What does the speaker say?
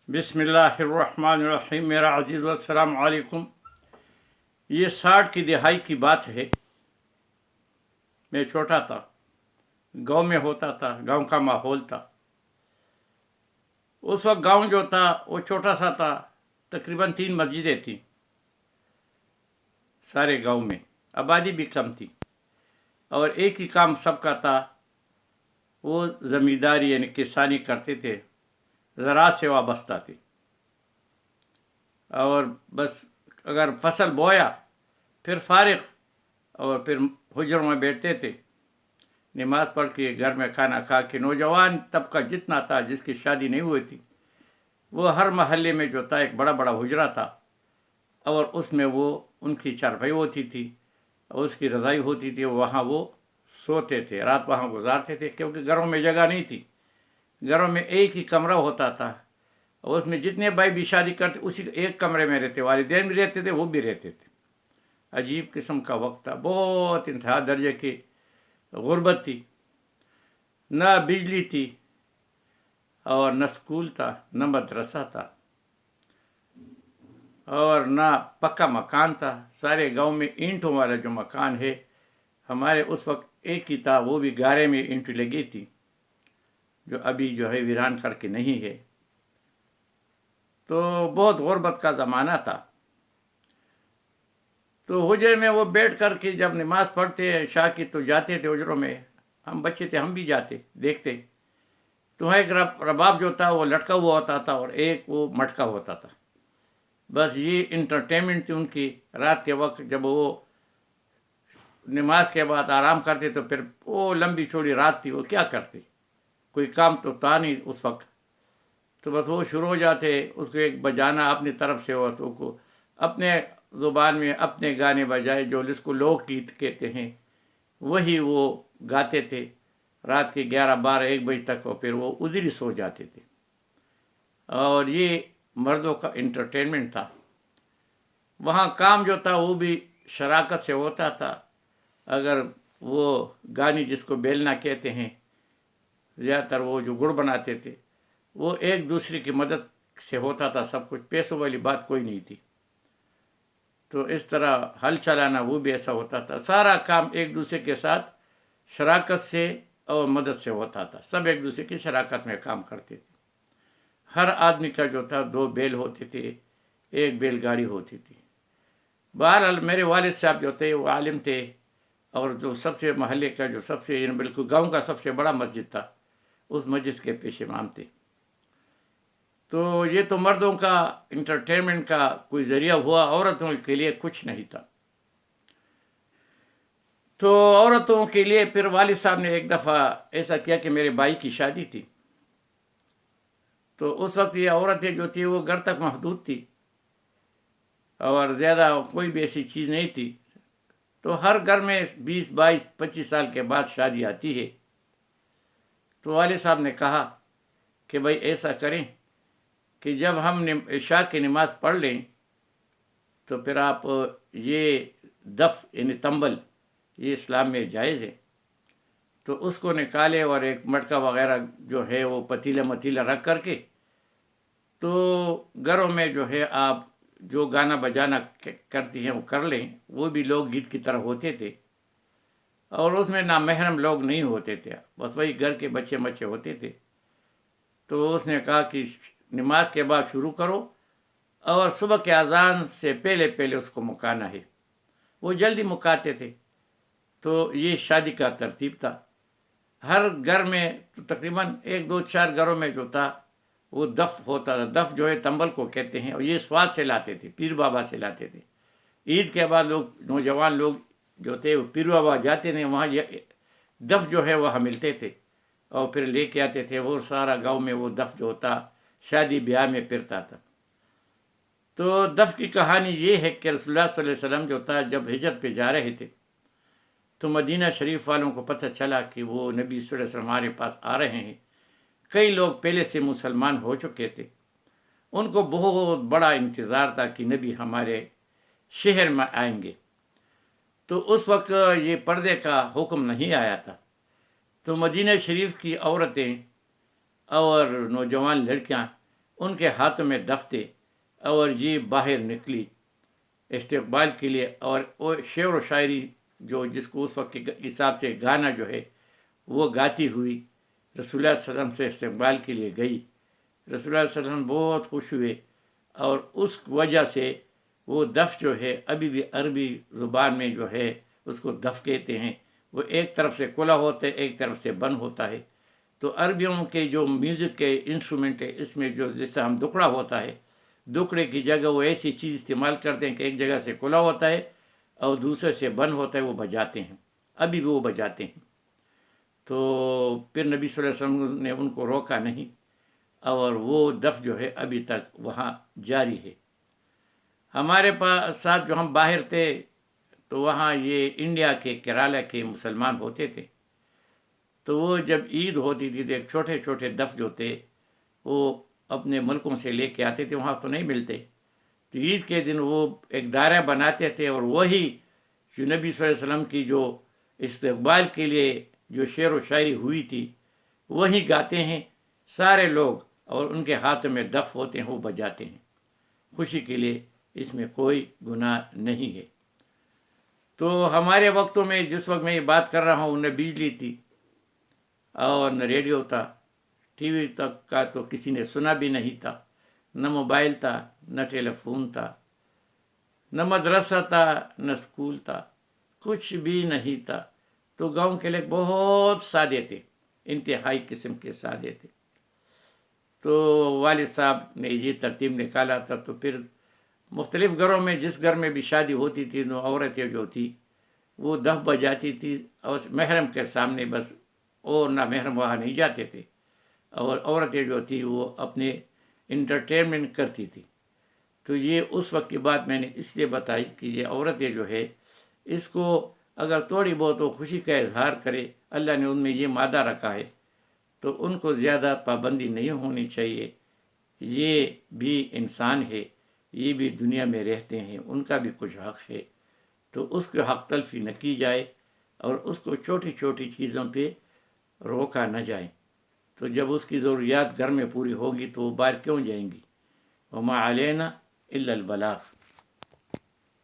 بسم اللہ الرحمن الرحیم۔ میرا عزیز السلام علیکم۔ یہ 60 کی دہائی کی بات ہے۔ میں چھوٹا تھا، گاؤں میں ہوتا تھا، گاؤں کا ماحول تھا۔ اس وقت گاؤں جو تھا وہ چھوٹا سا تھا، تقریباً 3 مسجدیں تھیں سارے گاؤں میں، آبادی بھی کم تھی، اور ایک ہی کام سب کا تھا، وہ زمینداری یعنی کسانی کرتے تھے، زراعت سے وابستہ تھے، اور بس اگر فصل بویا پھر فارغ، اور پھر حجروں میں بیٹھتے تھے، نماز پڑھ کے گھر میں کھانا کھا کے۔ نوجوان طبقہ جتنا تھا جس کی شادی نہیں ہوئی تھی، وہ ہر محلے میں جو تھا ایک بڑا بڑا حجرہ تھا، اور اس میں وہ ان کی چارپائی ہوتی تھی اور اس کی رضائی ہوتی تھی، وہاں وہ سوتے تھے، رات وہاں گزارتے تھے، کیونکہ گھروں میں جگہ نہیں تھی۔ گھروں میں ایک ہی کمرہ ہوتا تھا، اور اس میں جتنے بھائی بھی شادی کرتے اسی ایک کمرے میں رہتے، والدین بھی رہتے تھے، وہ بھی رہتے تھے۔ عجیب قسم کا وقت تھا، بہت انتہا درجے کی غربت تھی، نہ بجلی تھی، اور نہ اسکول تھا، نہ مدرسہ تھا، اور نہ پکا مکان تھا۔ سارے گاؤں میں اینٹوں والا جو مکان ہے، ہمارے اس وقت ایک ہی تھا، وہ بھی گارے میں اینٹ لگی تھی، جو ابھی جو ہے ویران کر کے نہیں ہے۔ تو بہت غربت کا زمانہ تھا۔ تو حجرے میں وہ بیٹھ کر کے جب نماز پڑھتے عشاء کی تو جاتے تھے حجروں میں، ہم بچے تھے، ہم بھی جاتے دیکھتے۔ تو ایک رباب جو تھا وہ لٹکا ہوا ہوتا تھا، اور ایک وہ مٹکا ہوتا تھا، بس یہ انٹرٹینمنٹ تھی ان کی۔ رات کے وقت جب وہ نماز کے بعد آرام کرتے تو پھر وہ لمبی چوڑی رات تھی، وہ کیا کرتے، کوئی کام تو تھا نہیں اس وقت، تو بس وہ شروع ہو جاتے اس کو ایک بجانا اپنی طرف سے، اور اس کو اپنے زبان میں اپنے گانے بجائے، جو جس کو لوک گیت کہتے ہیں، وہی وہ گاتے تھے رات کے 11 12 1 بجے تک، اور پھر وہ ادھر ہی سو جاتے تھے۔ اور یہ مردوں کا انٹرٹینمنٹ تھا۔ وہاں کام جو تھا وہ بھی شراکت سے ہوتا تھا۔ اگر وہ گانی جس کو بیلنا کہتے ہیں، زیادہ تر وہ جو گڑ بناتے تھے، وہ ایک دوسرے کی مدد سے ہوتا تھا سب کچھ، پیسوں والی بات کوئی نہیں تھی۔ تو اس طرح ہل چلانا وہ بھی ایسا ہوتا تھا، سارا کام ایک دوسرے کے ساتھ شراکت سے اور مدد سے ہوتا تھا، سب ایک دوسرے کی شراکت میں کام کرتے تھے۔ ہر آدمی کا جو تھا 2 بیل ہوتے تھے، ایک بیل گاڑی ہوتی تھی۔ بہرحال میرے والد صاحب جو تھے وہ عالم تھے، اور جو سب سے محلے کا جو سب سے بالکل گاؤں کا سب سے بڑا مسجد تھا، اس مسجد کے پیش امام تھے۔ تو یہ تو مردوں کا انٹرٹینمنٹ کا کوئی ذریعہ ہوا، عورتوں کے لیے کچھ نہیں تھا۔ تو عورتوں کے لیے پھر والد صاحب نے ایک دفعہ ایسا کیا کہ میرے بھائی کی شادی تھی، تو اس وقت یہ عورتیں جو تھی وہ گھر تک محدود تھی، اور زیادہ کوئی بھی ایسی چیز نہیں تھی۔ تو ہر گھر میں 20 22 25 سال کے بعد شادی آتی ہے۔ تو والد صاحب نے کہا کہ بھائی ایسا کریں کہ جب ہم عشاء کی نماز پڑھ لیں تو پھر آپ یہ دف یعنی تنبل، یہ اسلام میں جائز ہے، تو اس کو نکالے، اور ایک مٹکا وغیرہ جو ہے وہ پتیلا متیلا رکھ کر کے، تو گھروں میں جو ہے آپ جو گانا بجانا کرتی ہیں وہ کر لیں۔ وہ بھی لوگ گیت کی طرح ہوتے تھے، اور اس میں نامحرم لوگ نہیں ہوتے تھے، بس وہی گھر کے بچے مچے ہوتے تھے۔ تو اس نے کہا کہ نماز کے بعد شروع کرو، اور صبح کے اذان سے پہلے پہلے اس کو مکانا ہے۔ وہ جلدی مکاتے تھے۔ تو یہ شادی کا ترتیب تھا۔ ہر گھر میں تو تقریباً 1 2 4 گھروں میں جو تھا وہ دف ہوتا تھا۔ دف جو ہے تنبل کو کہتے ہیں، اور یہ سوات سے لاتے تھے، پیر بابا سے لاتے تھے۔ عید کے بعد لوگ نوجوان لوگ جو تھے وہ پیر بابا جاتے تھے، وہاں دف جو ہے وہ ملتے تھے، اور پھر لے کے آتے تھے۔ وہ سارا گاؤں میں وہ دف جو ہوتا شادی بیاہ میں پھرتا تھا۔ تو دف کی کہانی یہ ہے کہ رسول اللہ صلی اللہ علیہ وسلم جو تھا جب ہجرت پہ جا رہے تھے، تو مدینہ شریف والوں کو پتہ چلا کہ وہ نبی صلی اللہ علیہ وسلم ہمارے پاس آ رہے ہیں۔ کئی لوگ پہلے سے مسلمان ہو چکے تھے، ان کو بہت بڑا انتظار تھا کہ نبی ہمارے شہر میں آئیں گے۔ تو اس وقت یہ پردے کا حکم نہیں آیا تھا، تو مدینہ شریف کی عورتیں اور نوجوان لڑکیاں ان کے ہاتھوں میں دف تھے اور یہ باہر نکلی استقبال کے لیے، اور وہ شعر و شاعری جو جس کو اس وقت کے حساب سے گانا جو ہے وہ گاتی ہوئی رسول اللہ صلی اللہ علیہ وسلم سے استقبال کے لیے گئی۔ رسول اللہ صلی اللہ علیہ وسلم بہت خوش ہوئے، اور اس وجہ سے وہ دف جو ہے ابھی بھی عربی زبان میں جو ہے اس کو دف کہتے ہیں۔ وہ ایک طرف سے کھلا ہوتا ہے، ایک طرف سے بند ہوتا ہے۔ تو عربیوں کے جو میوزک کے انسٹرومنٹ ہے، اس میں جو جس سے ہم دکڑا ہوتا ہے، دکڑے کی جگہ وہ ایسی چیز استعمال کرتے ہیں کہ ایک جگہ سے کھلا ہوتا ہے اور دوسرے سے بند ہوتا ہے، وہ بجاتے ہیں، ابھی بھی وہ بجاتے ہیں۔ تو پھر نبی صلی اللہ علیہ وسلم نے ان کو روکا نہیں، اور وہ دف جو ہے ابھی تک وہاں جاری ہے۔ ہمارے پاس ساتھ جو ہم باہر تھے تو وہاں یہ انڈیا کے کیرالہ کے مسلمان ہوتے تھے، تو وہ جب عید ہوتی تھی تو ایک چھوٹے چھوٹے دف جو تھے وہ اپنے ملکوں سے لے کے آتے تھے، وہاں تو نہیں ملتے، تو عید کے دن وہ ایک دائرہ بناتے تھے، اور وہی جو نبی صلی اللہ علیہ وسلم کی جو استقبال کے لیے جو شعر و شاعری ہوئی تھی وہی گاتے ہیں سارے لوگ، اور ان کے ہاتھوں میں دف ہوتے ہیں، وہ بجاتے ہیں خوشی کے لیے، اس میں کوئی گناہ نہیں ہے۔ تو ہمارے وقتوں میں جس وقت میں یہ بات کر رہا ہوں نہ بجلی تھی اور نہ ریڈیو تھا، ٹی وی تک کا تو کسی نے سنا بھی نہیں تھا، نہ موبائل تھا، نہ ٹیلی فون تھا، نہ مدرسہ تھا، نہ اسکول تھا، کچھ بھی نہیں تھا۔ تو گاؤں کے لوگ بہت سادے تھے، انتہائی قسم کے سادے تھے۔ تو والد صاحب نے یہ ترتیب نکالا تھا، تو پھر مختلف گھروں میں جس گھر میں بھی شادی ہوتی تھی تو عورتیں جو تھی وہ دف بجاتی تھی، اور محرم کے سامنے بس، اور نہ محرم وہاں نہیں جاتے تھے، اور عورتیں جو تھی وہ اپنے انٹرٹینمنٹ کرتی تھی۔ تو یہ اس وقت کی بات میں نے اس لیے بتائی کہ یہ عورتیں جو ہے اس کو اگر تھوڑی بہت وہ خوشی کا اظہار کرے، اللہ نے ان میں یہ مادہ رکھا ہے تو ان کو زیادہ پابندی نہیں ہونی چاہیے۔ یہ بھی انسان ہے، یہ بھی دنیا میں رہتے ہیں، ان کا بھی کچھ حق ہے، تو اس کے حق تلفی نہ کی جائے، اور اس کو چھوٹی چھوٹی چیزوں پہ روکا نہ جائے۔ تو جب اس کی ضروریات گھر میں پوری ہوگی تو وہ باہر کیوں جائیں گی؟ وما علینا الا البلاغ۔